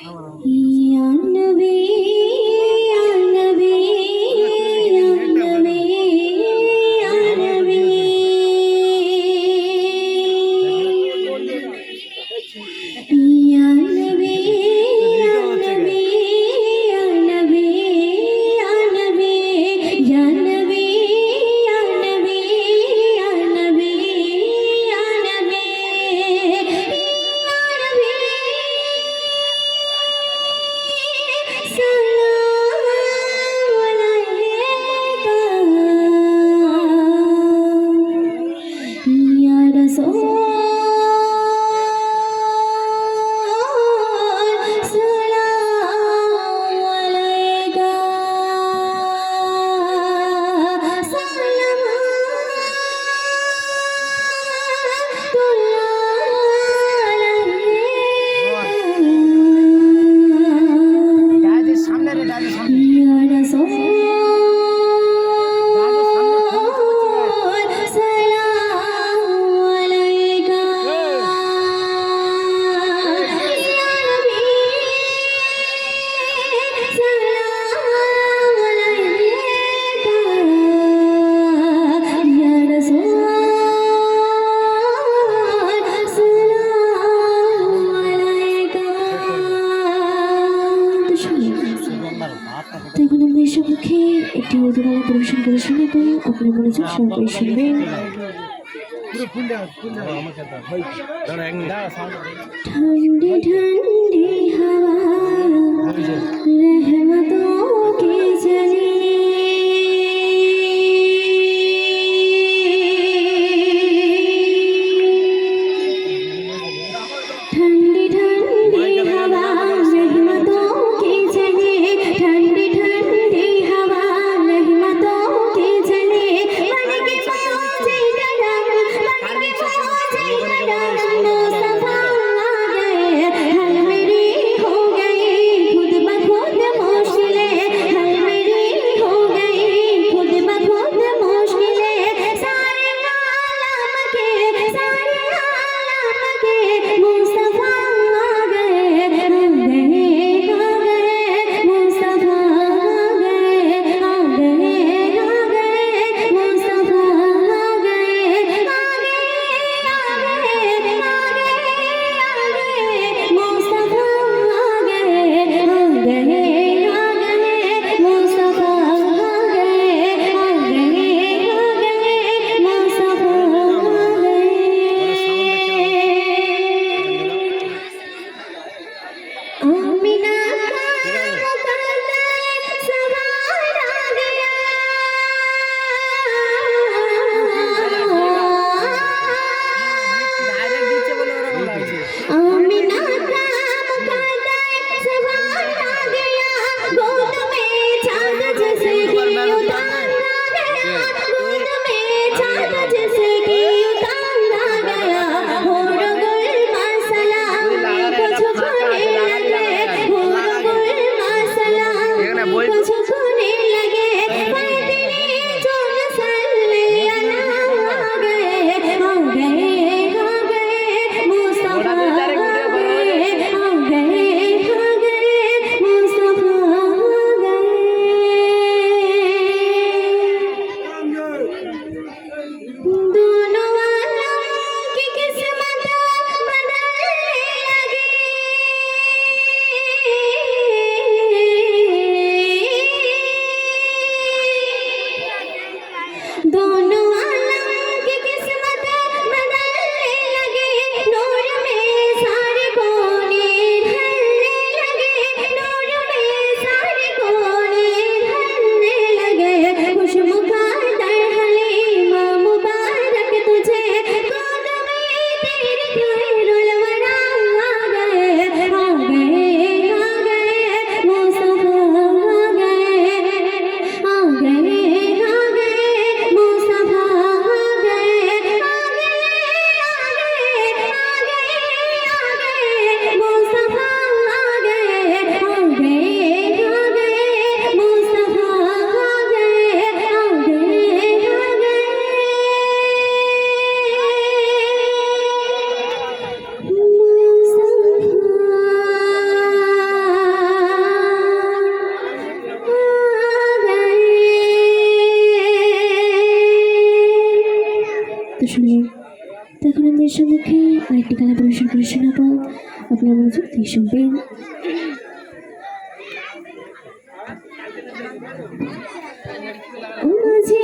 या नबी या नबी या नबी या नबी या नबी या नबी या नबी या नबी या नबी या नबी या नबी या नबी এখন আমরা এই সম্মুখে একটি উর্দুগালা পরিবেশন করে শোনাব। আপনার মনোযোগ সহকারে শুনবেন। ठंडी ठंडी हवा रहमतों की चली ठंडी ठंडी हवा रहमतों की चली ठंडी ठंडी हवा रहमतों की चली मन की मौजे डरम मन की मौजे डरम मुस्तफा आ गए हर मेरी हो गई खुद ब खुद मुश्किलें हर मेरी हो गई खुद ब खुद मुश्किलें सारे आलम के मुस्तफा आ गए मुस्तफा आ गए मुस्तफा आ गए मुस्तफा आ गए मुस्तफा आमिना का मुकद्दर सवार आ गया आमिना का मुकद्दर सवार आ गया गोद में चांद जैसे कि उतार आ गया गोद में चांद जैसे कि उतार आ गया हो गुल मसला को छुपाने लगे আপনার মনোযোগ দিয়ে শুনবেন। মাঝে